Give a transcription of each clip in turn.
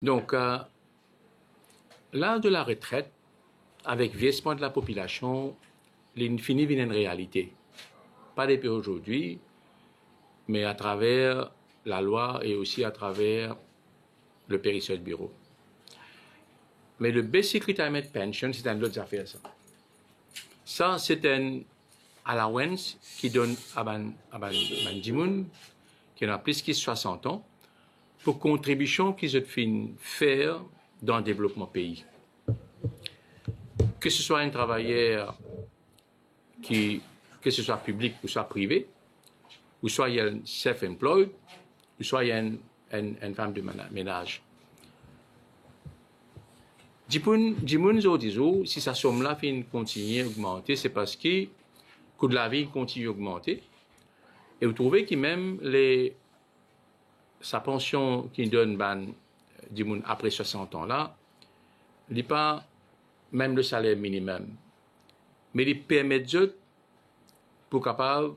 Donc, l'âge de la retraite, avec vieillissement de la population, l'infini vient une réalité. Pas depuis aujourd'hui, mais à travers la loi et aussi à travers le Perisode Bureau. Mais le Basic Retirement Pension, c'est une autre affaire, ça. Ça, c'est un allowance qui donne à Dimoun, qui a plus de 60 ans, pour contribution qu'ils ont fait faire dans le développement pays. Que ce soit un travailleur que ce soit public ou soit privé, ou soit il y a un self-employed, ou soit il y a une femme de ménage. Si sa somme-là continue à augmenter, c'est parce que le coût de la vie continue à augmenter. Et vous trouvez que même sa pension qu'il donne après 60 ans là, il n'est pas même le salaire minimum. Mais il permet pour capable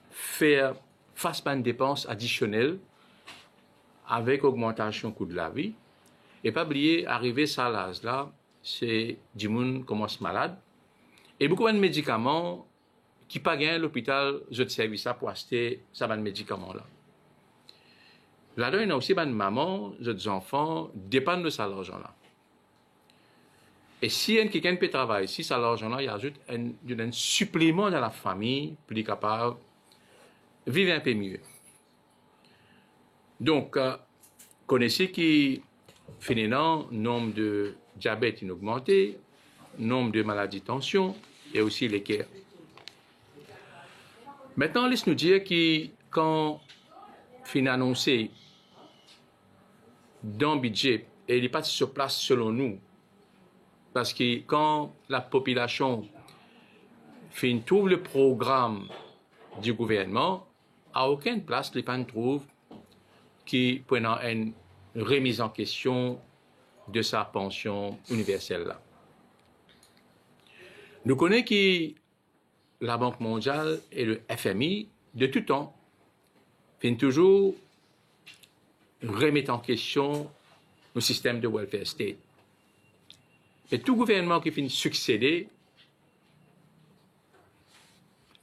faire face à une dépense additionnelle avec augmentation du coût de la vie. Et pas oublier, arriver à l'âge là, c'est du monde commence malade. Et beaucoup de médicaments qui pas gagné l'hôpital, je te service ça pour acheter ça de médicaments là. Là-dedans, il y a aussi des mamans, des enfants, dépendent de ça l'argent là. Et si quelqu'un peut travailler, si ça l'argent là, il ajoute un supplément dans la famille pour être capable de vivre un peu mieux. Donc, connaissez qui finalement, nombre de diabète a augmenté, nombre de maladies de tension et aussi l'équerre. Maintenant, laisse-nous dire que quand fin annoncé dans le budget, et il n'est pas sur place selon nous, parce que quand la population trouve le programme du gouvernement, à aucune place, les gens trouvent qui prenant une remise en question de sa pension universelle là. Nous connaissons que la Banque mondiale et le FMI, de tout temps, viennent toujours remettre en question le système de welfare state. Et tout gouvernement qui finit succéder,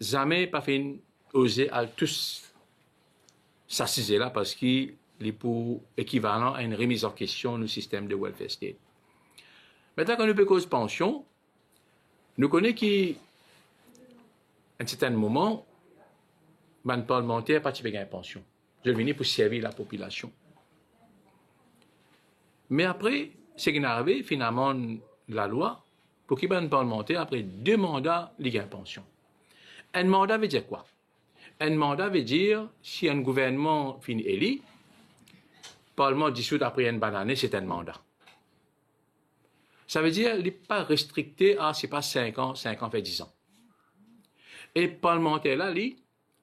jamais pas fait oser à tous s'assiser là parce qu'il est pour équivalent à une remise en question du système de welfare state. Maintenant, quand nous peut cause pension, nous connaissons qu'à un certain moment, les parlementaires participent à une pension. Je viens pour servir la population. Mais après, ce qui est arrivé, finalement, la loi, pour qu'il y ait un parlementaire, après 2 mandats, il y a une pension. Un mandat veut dire quoi? Un mandat veut dire, si un gouvernement finit élu, le Parlement dissout après une bonne année, c'est un mandat. Ça veut dire qu'il n'est pas restricté à, c'est pas 5 ans fait 10 ans. Et le parlementaire là,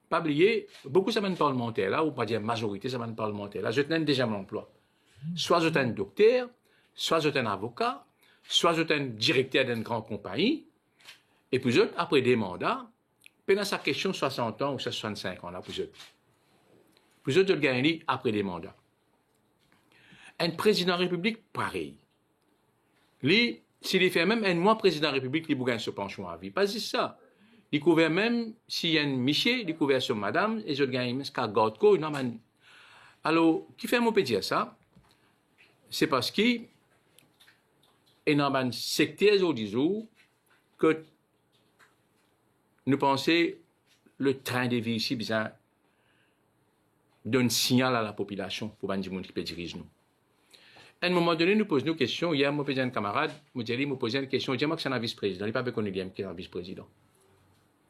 pas oublier, beaucoup de parlementaires là, ou pas dire majorité de parlementaires là, je tenais déjà mon emploi. Soit je un docteur, soit je un avocat, soit je un directeur d'une grande compagnie, et puis après des mandats, pendant sa question 60 ans ou 65 ans là, puis je gagne après des mandats. Un président de la République, pareil. Lui, s'il fait même un mois président de la République, il gagne ce pension à vie. Pas juste ça. Il couvert même, s'il y a un Miché, il couvert sur madame, et je gagne jusqu'à Godco, alors, qui fait mon peut dire ça? C'est parce qu'il y a un secteur aujourd'hui que nous pensons le train de vie ici, besoin d'un signal à la population pour que les gens qui peut diriger nous. À un moment donné, nous posons une question. Hier, moi, posé un camarade, me posait une question. Je dis, moi, que c'est un vice-président. Il n'est pas reconnu qui est un vice-président.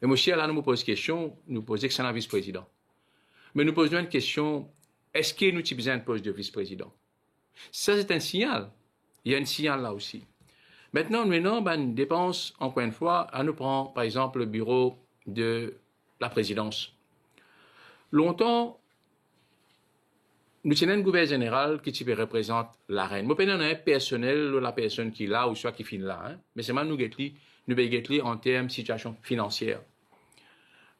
Et monsieur, là, nous pose une question. Nous posons que c'est un vice-président. Mais nous posons une question. Est-ce que nous avons besoin de poste de vice-président? Ça, c'est un signal. Il y a un signal là aussi. Maintenant, une dépense, encore une fois, à nous prendre, par exemple, le bureau de la présidence. Longtemps, nous tenons un gouverneur général qui représente la reine. Nous avons un personnel, la personne qui est là ou soit qui finit là. Hein? Mais c'est mal nous guettons en termes de situation financière.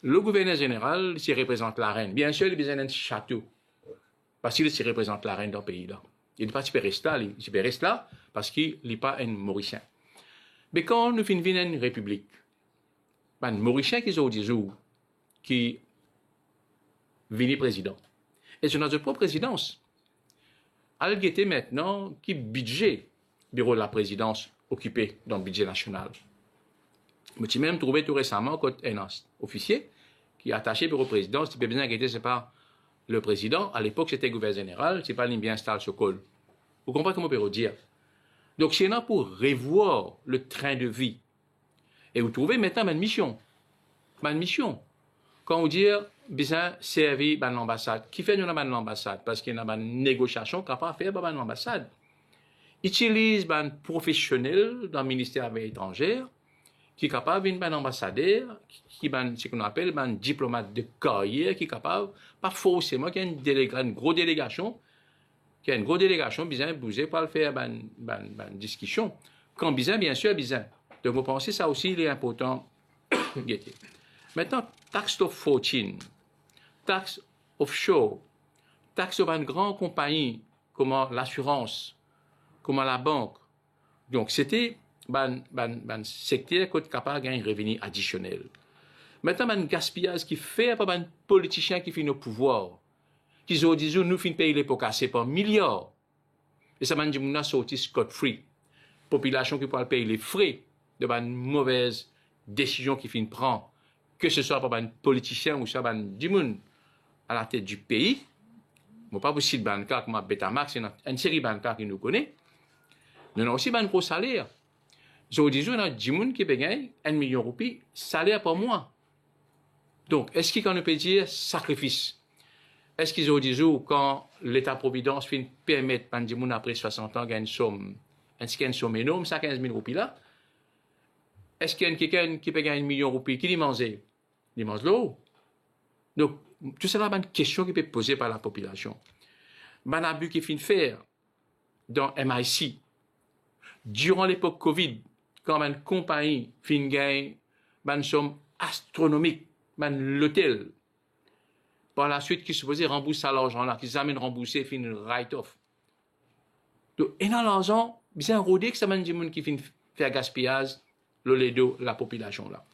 Le gouverneur général, il représente la reine. Bien sûr, il a besoin d'un château. Parce qu'il représente la reine dans le pays là. Il n'est pas super reste là parce qu'il n'est pas un Mauricien. Mais quand nous finissons une république, un Mauricien qui sont qui vient président. Et c'est notre propre présidence. Elle était maintenant qui budget bureau de la présidence occupé dans le budget national. Mais tu même trouvé tout récemment un officier qui est attaché au bureau de présidence, qui peut bien inquiéter, c'est pas le président. À l'époque, c'était le gouverneur général, c'est pas bien installé ce col. Vous comprenez comment on peut dire? Donc, c'est là pour revoir le train de vie. Et vous trouvez maintenant une mission. Une mission. Quand on dit, besoin servir l'ambassade. Qui fait nous l'ambassade? Parce qu'il y a une négociation capable de faire par l'ambassade. Utilise un professionnel dans le ministère des Affaires étrangères qui est capable d'être un ambassadeur, qui est ce qu'on appelle un diplomate de carrière, qui est capable, pas forcément, qui a une grosse délégation, besoin de bouger pour le faire une discussion. Quand besoin, bien sûr, besoin. Donc, vous pensez ça aussi, il est important. Maintenant, taxe of fortune, taxe offshore, taxe sur une grande compagnie, comme l'assurance, comme la banque. Donc, c'était un secteur qui est capable de gagner un revenu additionnel. Maintenant, un gaspillage qui fait par un politicien qui finit au pouvoir, qui ont dit, nous finissons payer les pots cassés par milliards. Et ça m'a dit, nous avons sorti scot-free. Population qui peut payer les frais de une mauvaise décision qui finit prendre, que ce soit par un politicien ou soit un dimoun à la tête du pays. Je ne vais pas vous citer un cas comme Betamax, c'est une série de cas qui nous connaît. Nous avons aussi un gros salaire. Je vous dis, nous avons 10 personnes qui payent 1 million de roupies, salaire par mois. Donc, est-ce qu'on peut dire sacrifice? Est-ce qu'ils ont dit, quand l'État-providence finit permettre à 10 personnes après 60 ans gagner une somme énorme, ça 15 000 roupies là? Est-ce qu'il y a quelqu'un qui peut gagner 1 million de roupies? Qui les mange? Il mange l'eau. Donc, tout cela est une question qui peut être posée par la population. Un abus qui finit faire dans MIC, durant l'époque Covid, quand une compagnie finit gagner une somme astronomique, l'hôtel, par la suite, qui se faisait rembourser l'argent-là, qui s'amène rembourser, finit write-off. Donc, et dans l'argent, bien rodé que ça mène des gens qui finissent faire gaspillage, la population là.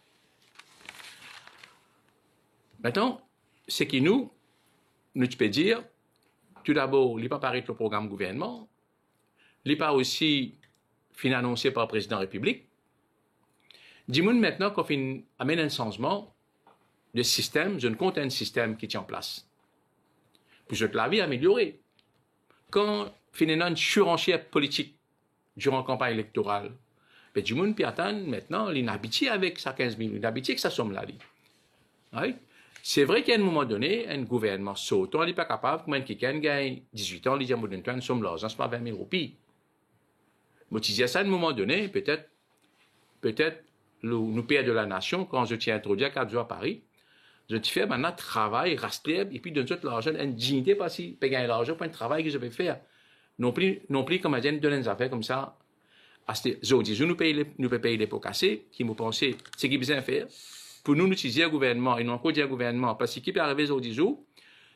Maintenant, ce qui nous peut dire, tout d'abord, il n'est pas pareil le programme gouvernement, il n'est pas aussi annoncé par le président de la République. Dis-moi maintenant qu'on amène un changement de système, je ne compte un système qui tient en place. Pour que la vie améliorée. Quand finalement une surenchère politique durant la campagne électorale, mais du monde peut attendre maintenant, il est habitué avec sa 15 000, il est habitué avec sa somme là. Oui? C'est vrai qu'à un moment donné, un gouvernement saute, on n'est pas capable, comme quelqu'un gagne 18 ans, il dit, moi, une somme l'argent, c'est pas 20 000 roupies. Moi, tu dis à ça, à un moment donné, peut-être, nous, père de la nation, quand je t'ai introduit à 4 jours à Paris, je te fais maintenant travail, rastler, et puis donne tout l'argent, une dignité, parce qu'il peut gagner l'argent pour un travail que je vais faire. Non plus, comme je donne des affaires comme ça, nous payons les pots cassés, qui nous pensent, ce qu'ils besoin faire, pour nous utiliser le gouvernement, et non pas dire gouvernement, parce qu'il peut arriver aujourd'hui,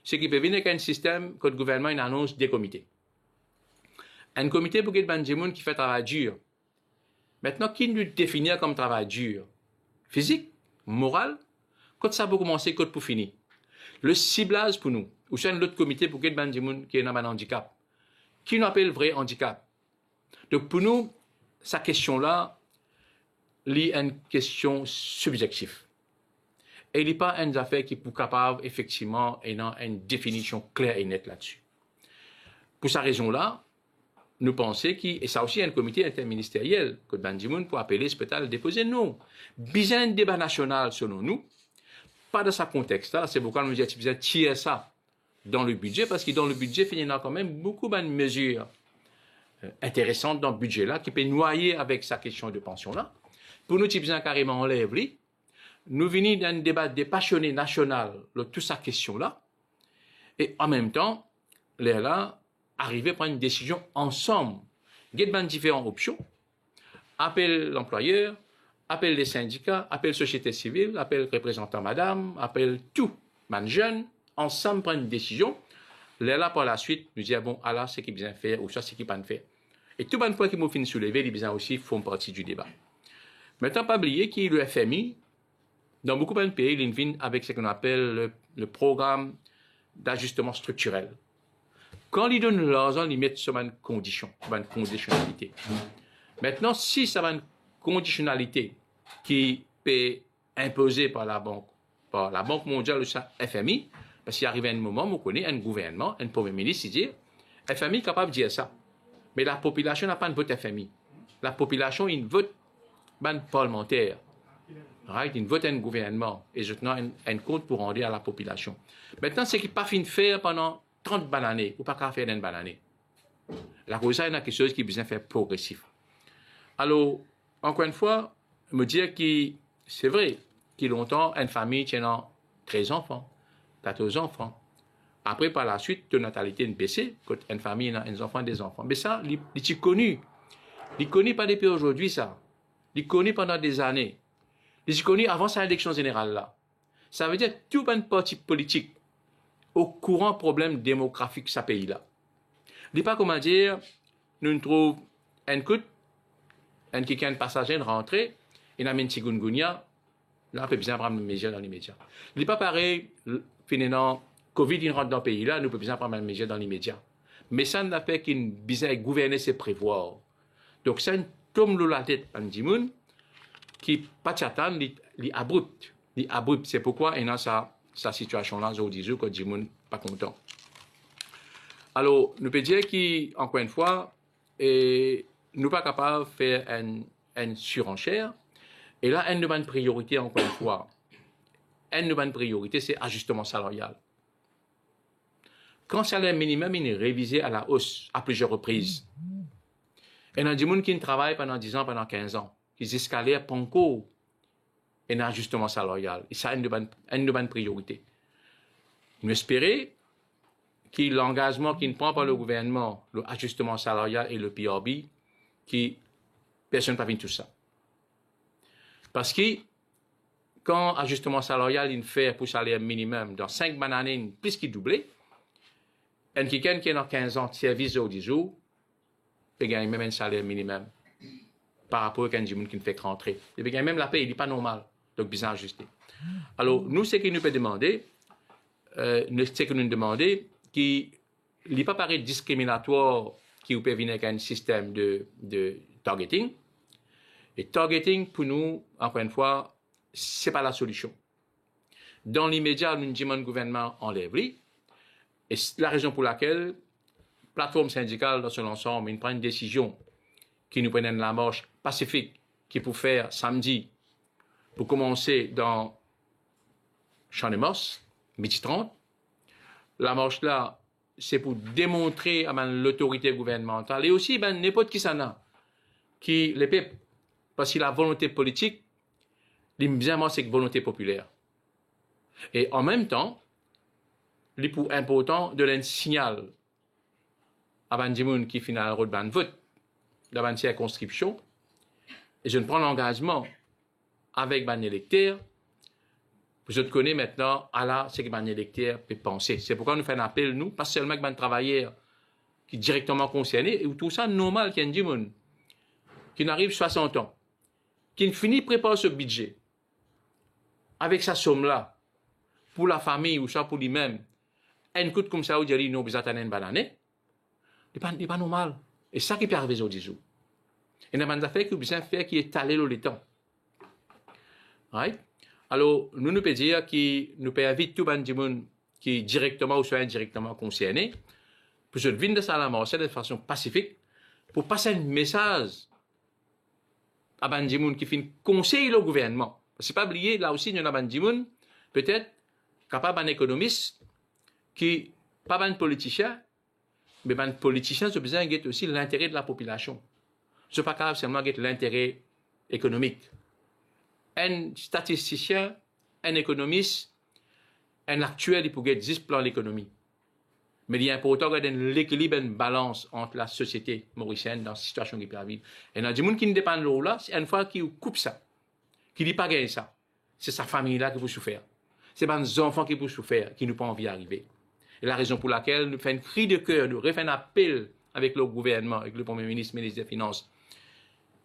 c'est qu'il peut venir avec un système que le gouvernement annonce des comités. Un comité pour qu'il y ait des gens qui fait travail dur. Maintenant, qui nous définit comme travail dur? Physique? Moral? Quand ça peut commencer, quand pour finir? Le ciblage pour nous, ou c'est un autre comité pour qu'il y ait des gens qui ont un handicap. Qui nous appelle vrai handicap? Donc, pour nous, cette question-là, est une question subjective. Et il n'est pas une affaire qui est capable, effectivement, d'avoir une définition claire et nette là-dessus. Pour cette raison-là, nous pensons et ça aussi un comité interministériel, que Bandimoun pour appeler peut-être le déposer non. Besoin un débat national selon nous, pas dans ce contexte-là, c'est pourquoi nous disons besoin de tirer ça dans le budget, parce que dans le budget, il y a quand même beaucoup de mesures intéressantes dans le budget-là, qui peut noyer avec sa question de pension-là. Pour nous, besoin carrément enlève-les. Nous venons d'un débat des passionnés national, toute sa question-là, et en même temps, là, arriver à prendre une décision ensemble. Il y a différentes options. Appelle l'employeur, appelle les syndicats, appelle la société civile, appelle le représentant madame, appelle tout, man jeune, ensemble prendre une décision Là, par la suite, nous disons, bon, alors, c'est qui bien faire, ou ça, c'est qui pas faire. Et tout le point qui m'a fini soulever, les besoins aussi font partie du débat. Maintenant, pas oublier que le FMI, dans beaucoup de pays, il vient avec ce qu'on appelle le programme d'ajustement structurel. Quand ils donnent l'argent, ils mettent sur une condition, une conditionnalité. Maintenant, si ça va une conditionnalité qui est imposée par la Banque mondiale ou ça, FMI, parce qu'il arrive un moment où on connaît un gouvernement, un premier ministre, qui dit, FMI est capable de dire ça. Mais la population n'a pas de vote FMI. La population a une vote parlementaire. Right? Une vote un gouvernement. Et maintenant, un compte pour rendre à la population. Maintenant, c'est qu'il n'a pas fini de faire pendant 30 années, ou pas qu'à faire d'une année. La cause, il y a quelque chose qui est besoin de faire progressif. Alors, encore une fois, me dire que c'est vrai que longtemps, une famille tient 13 enfants, 14 enfants. Après, par la suite, la natalité est baissée, quand une famille a des enfants. Mais ça, il est connu. Il est connu pas depuis aujourd'hui, ça. Il est connu pendant des années. Il est connu avant sa élection générale, là. Ça veut dire que tout un parti politique au courant problème démographique de ce pays-là. Il n'est pas comment dire, nous trouvons un coup, un quelqu'un de passager rentré, il a mis une chikungunya, là, on peut bien prendre une mesure dans les médias. Il n'est pas pareil, finalement, Covid, il rentre dans le pays-là, nous pouvons bien prendre une mesure dans les médias. Mais ça n'a fait qu'une besoin de gouverner, c'est prévoir. Donc, ça, tombe la tête à Ndimoun, qui, pas t'attendre, il abrupt. Il abrupt. C'est pourquoi il y a sa situation-là, je vous dis, que Ndimoun pas content. Alors, nous pouvons dire qu'encore une fois, nous ne sommes pas capables de faire une surenchère. Et là, une de mes priorités, encore une fois, une de mes priorités, c'est ajustement salarial. Quand le salaire minimum est révisé à la hausse à plusieurs reprises, il y a des gens qui travaillent pendant 10 ans, pendant 15 ans, qui escalèrent pas encore un ajustement salarial. Et ça, une de mes priorités. Nous espérons que l'engagement qui ne prend pas le gouvernement, l'ajustement salarial et le PRB, qui personne ne peut faire tout ça. Parce que quand l'ajustement salarial il fait pour salaire minimum dans 5 années, plus qu'il doublé, un quelqu'un qui a 15 ans de service au 10 jours, peut gagner même un salaire minimum par rapport à un qui ne fait que rentrer. Et bien même la paie, il n'est pas normal. Donc, bien ajusté. Alors, nous, ce que nous peut demander, ce que nous demandons, qui n'est pas pareil discriminatoire qui peut venir avec un système de targeting. Et targeting, pour nous, encore une fois, ce n'est pas la solution. Dans l'immédiat, nous disons que le gouvernement enlève-lui. Et c'est la raison pour laquelle la plateforme syndicale, dans son ensemble, il prend une décision qui nous prenne la marche pacifique qui pour faire samedi, pour commencer dans Champ-de-Mars, midi 30. La marche là, c'est pour démontrer à l'autorité gouvernementale et aussi n'importe qui s'en a, qui les peuples, parce que la volonté politique, l'immédiatement c'est une volonté populaire. Et en même temps, il est pour important de un signal à Bandimoun qui finalement le vote dans une circonscription. Et je ne prends l'engagement avec un électeur. Je connais maintenant, ce que un électeur peut penser. C'est pourquoi nous faisons un appel, nous, pas seulement avec un travailleur qui est directement concerné, ou tout ça normal qu'il y a un Dimoun qui n'arrive 60 ans, qui finit préparer ce budget avec sa somme-là, pour la famille ou ça pour lui-même, un coup comme ça, où il dit non, vous attendez une bonne année, ce n'est pas normal. Et ça qui peut arriver aux 10 jours. Et nous avons des affaires qui ont besoin de faire qui est étalé le temps. Right? Alors, nous pouvons dire que nous pouvons inviter tout le monde qui est directement ou soit indirectement concerné, pour se venir de ça à la marche de façon pacifique, pour passer un message à Bandimoun qui fait conseiller le gouvernement. Parce que pas oublier, là aussi, il y a Bandimoun, peut-être, capable d'un économiste, qui pas un politicien, mais un politicien, c'est besoin de aussi l'intérêt de la population. Ce n'est pas capable seulement de l'intérêt économique. Un statisticien, un économiste, un actuel, il peut avoir 10 plans d'économie. Mais il est important d'avoir l'équilibre, une balance entre la société mauricienne dans la situation qui peut vivre. Et il y a des gens qui ne dépendent de là, c'est une fois qu'ils coupent ça, qui ne dit pas ça. C'est sa famille-là qui peut souffrir. C'est les enfants qui peuvent souffrir, qui n'ont pas envie d'arriver. Et la raison pour laquelle nous faisons un cri de cœur, nous refait un appel avec le gouvernement, avec le Premier ministre, ministre des Finances,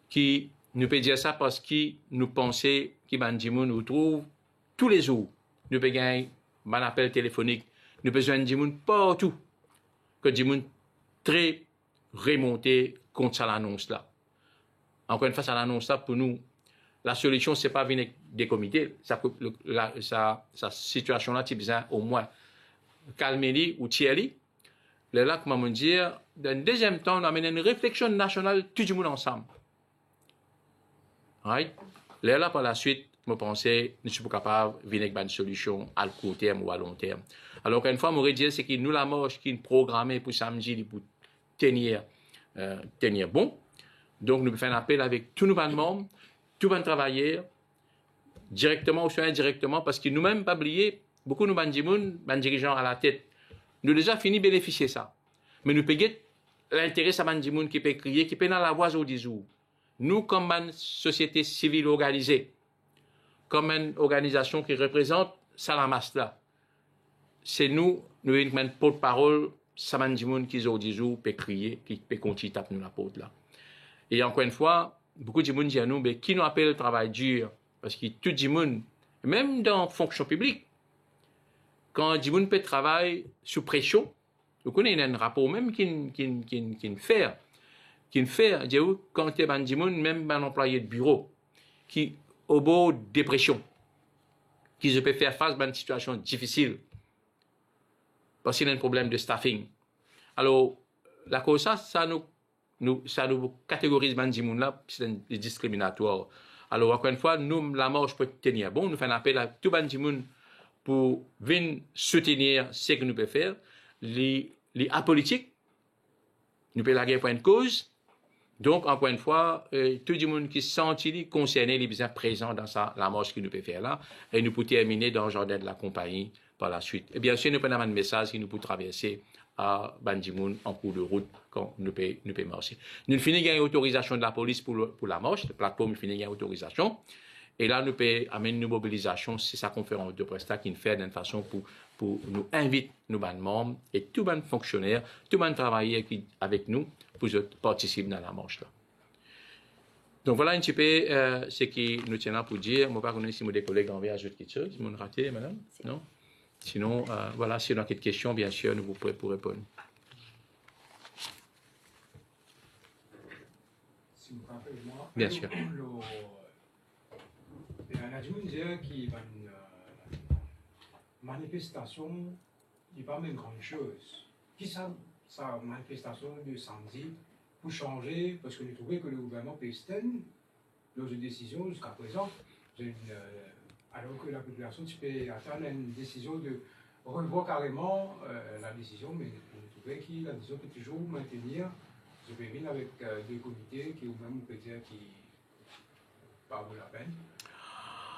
qui nous peut dire ça parce que nous pensons que Bandimoun nous trouve tous les jours. Nous pouvons gagner un appel téléphonique, nous avons besoin de Bandimoun partout, que Bandimoun très remonté contre cette annonce-là. Encore une fois, cette annonce-là, pour nous, la solution, ce n'est pas venir des comités. Sa situation-là, tu as besoin au moins calmer ou tirer. Là, comment dire, dans le deuxième temps, on amène une réflexion nationale, tout le monde ensemble. Right? Là, par la suite, je pensais, nous sommes capables de venir avec une solution à court terme ou à long terme. Alors, encore une fois, je dire, c'est que nous, la marche qui est programmée pour samedi, pour tenir bon. Donc, nous faisons un appel avec tous nos membres, tous nos travailleurs, directement ou soit indirectement, parce que nous-mêmes, pas oublier, beaucoup de nos dirigeants à la tête, nous déjà fini de bénéficier de ça. Mais nous payons l'intérêt de Bandimoun qui peut crier, qui peut dans la voie au 10 jours. Nous, comme une société civile organisée, comme une organisation qui représente Salamasla, c'est nous une porte-parole, Bandimoun qui au 10 jours peut crier, qui peut continuer à taper nous la porte là. Et encore une fois, beaucoup de gens disent à nous, mais qui nous appelle le travail dur? Parce que tout le monde, même dans la fonction publique, quand le monde peut travailler sous pression, vous connaissez un rapport même qui fait, quand tu es un monde, même un employé de bureau, qui au bord de dépression, qui peut faire face à une situation difficile, parce qu'il y a un problème de staffing. Alors, la cause ça nous catégorise Bandimoun là, c'est discriminatoire. Alors, encore une fois, nous, la marche peut tenir bon, nous faisons un appel à tout Bandimoun pour venir soutenir ce que nous pouvons faire. Les apolitiques, nous pouvons la guerre pour une cause. Donc, encore une fois, tout le monde qui se sent concerné, il est bien présent dans la marche que nous pouvons faire là. Et nous pouvons terminer dans le jardin de la compagnie par la suite. Et bien sûr, nous pouvons avoir un message qui nous peut traverser à Bandimoun en cours de route quand nous pouvons marcher. Nous finissons une autorisation de la police pour la marche, la plateforme finit une autorisation. Et là, nous pouvons amener une mobilisation, c'est sa conférence de prestat qui nous fait d'une façon pour nous inviter, nos membres et tous les fonctionnaires, tous les travailleurs qui avec nous pour participer dans la marche là. Donc voilà un petit peu ce que nous tenons pour dire. Je ne sais pas si mes collègues ont ajouté quelque chose. Ils m'ont raté, madame? Non? Sinon, voilà, si on a quelques questions, bien sûr, nous vous pourrez pour répondre. Si vous rappelez moi, bien sûr. Il y a un adjoint qui va une manifestation, il n'est pas même grande chose. Qui sa manifestation de samedi pour changer, parce que nous trouvons que le gouvernement Peston, dans une décision jusqu'à présent, alors que la population peut attendre une décision de revoir carrément la décision, mais nous trouvons que la décision peut toujours maintenir, je vais venir avec des comités qui ou même peut dire qui pas vaut la peine.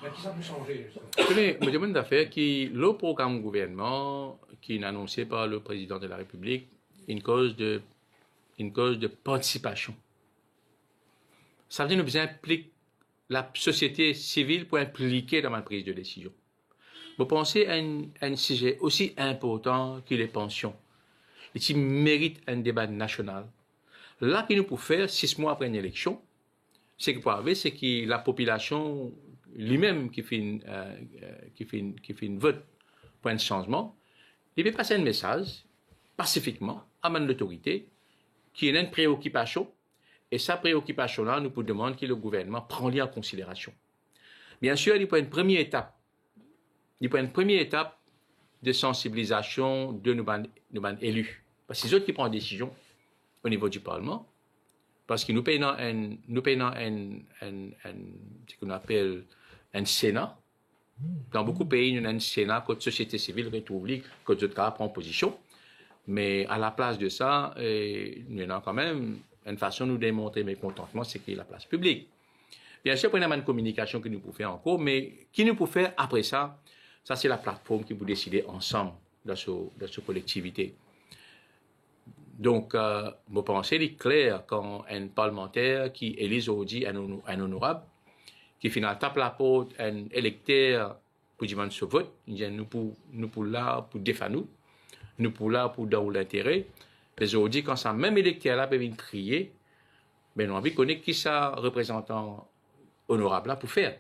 Mais qui ça peut changer justement? Je me demande d'affaire que le programme gouvernement qui est annoncé par le président de la République une cause de participation. Ça veut dire que nous impliquons la société civile pour impliquer dans ma prise de décision. Vous pensez à un sujet aussi important que les pensions, et qui mérite un débat national. Là, ce que nous pouvons faire 6 mois après une élection, ce qui peut arriver, c'est que la population lui-même qui fait une vote pour un changement, il peut passer un message pacifiquement à l'autorité qui est une préoccupation. Et sa préoccupation-là, nous pouvons demander que le gouvernement prend en considération. Bien sûr, il y a une première étape. Il y a une première étape de sensibilisation de nos élus. Parce que c'est eux qui prennent des décisions au niveau du Parlement. Parce que nous payons ce qu'on appelle un Sénat. Dans beaucoup de pays, nous avons un Sénat, que la société civile, république, que d'autres cas prennent position. Mais à la place de ça, nous avons quand même une façon de nous démontrer mécontentement, c'est qu'il y a la place publique. Bien sûr, il y a une communication que nous pouvons faire encore, mais qui nous peut faire après ça, ça c'est la plateforme qui vous décider ensemble dans cette collectivité. Donc, je pense qu'il est clair quand un parlementaire qui élit aujourd'hui un honorable, qui finalement tape la porte, un électeur pour demander ce vote, nous pour là, pour défendre nous. nous pour là, pour dans l'intérêt, les autres quand ça même électeur là, peut venir crier, mais nous avons envie de connaître qui ça représentant honorable là pour faire.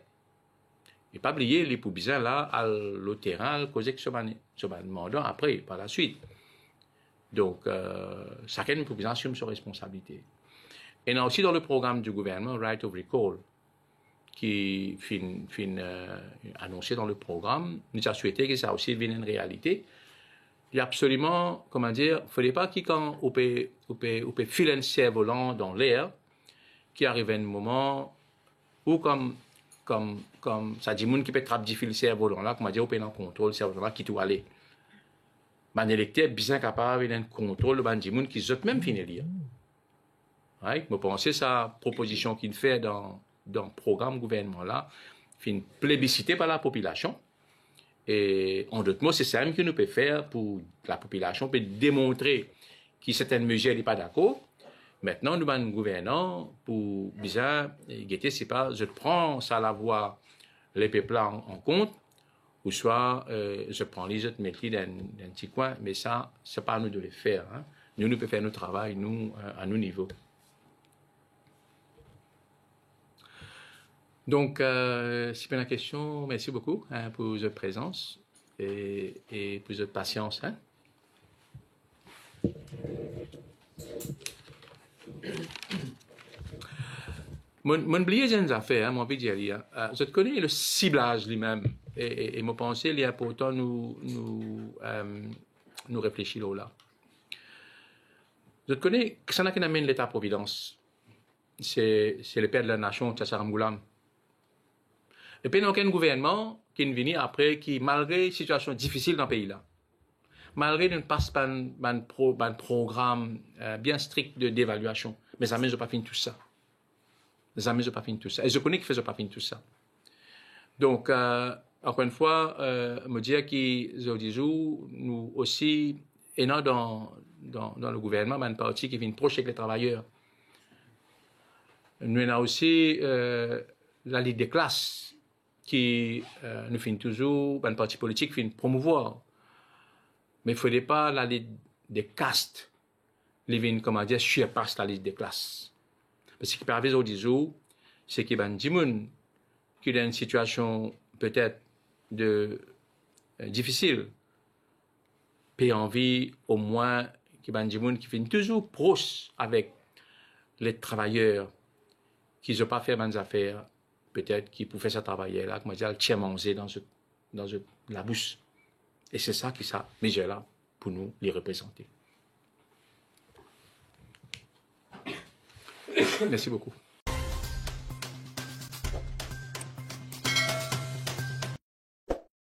Et pas oublier les poubisins là, à le terrain, causer que ce demandant après, par la suite. Donc, chacun des poubisins assume ses responsabilités. Et aussi dans le programme du gouvernement, Right of Recall, qui fin annoncé dans le programme, nous avons souhaité que ça aussi devienne une réalité. Il y a absolument, comment dire, il ne faudrait pas qu'il quand on peut filer un cerf-volant dans l'air, qui arrive à un moment où comme ça dit, monde qui peut attraper le cerf-volant là, comment dire, on peut en contrôle le cerf-volant là qui doit aller. Man électeur bien capable d'un contrôle de monde qui sont même fini lire. Ouais, je pense que sa proposition qu'il fait dans le programme gouvernement là, fin plébiscité par la population. Et en d'autres mots, c'est ça que nous pouvons faire pour la population, pour démontrer que certaines mesures n'est pas d'accord. Maintenant, nous avons un gouvernant pour bien guetter, c'est pas je prends ça à la voix les peuples en compte, ou soit je prends les autres métiers d'un petit coin, mais ça, c'est pas à nous de le faire. Hein. Nous pouvons faire notre travail, nous, à nos niveaux. Donc, si vous avez une question, merci beaucoup hein, pour votre présence et pour votre patience. Hein. Mon oublié une affaire, mon envie de dire. Je connais le ciblage lui-même et mon pensée, il est important nous réfléchir là. Je connais que ça n'a qu'un amène l'État-providence. C'est le père de la nation, Tchacharam Goulam. Et puis, il n'y a aucun gouvernement qui est venu après, qui, malgré une situation difficile dans le pays-là, malgré ne passe pas un programme bien strict d'évaluation, mais jamais je n'ai pas fini tout ça. Jamais je n'ai pas fini tout ça. Et je connais qu'ils ne faisaient pas fini tout ça. Donc, encore une fois, me dire que nous aussi, et non dans le gouvernement, une partie qui vient proche avec les travailleurs. Nous avons aussi la Ligue des classes qui nous fait toujours, une partie politique qui fait promouvoir. Mais il ne faudrait pas la Ligue des castes, les vignes, comment dire, surpasse la Ligue des classes. Parce que ce qui peut arriver aujourd'hui, c'est qu'il y a des gens qui sont dans une situation peut-être difficile, puis envie au moins qu'il y a des gens qui viennent toujours proches avec les travailleurs qui n'ont pas fait des affaires, peut-être qui pouvaient faire ce travail là, comment dire, le tient manger dans la bouche. Et c'est ça qui ça, mais j'ai là pour nous les représenter. Merci beaucoup.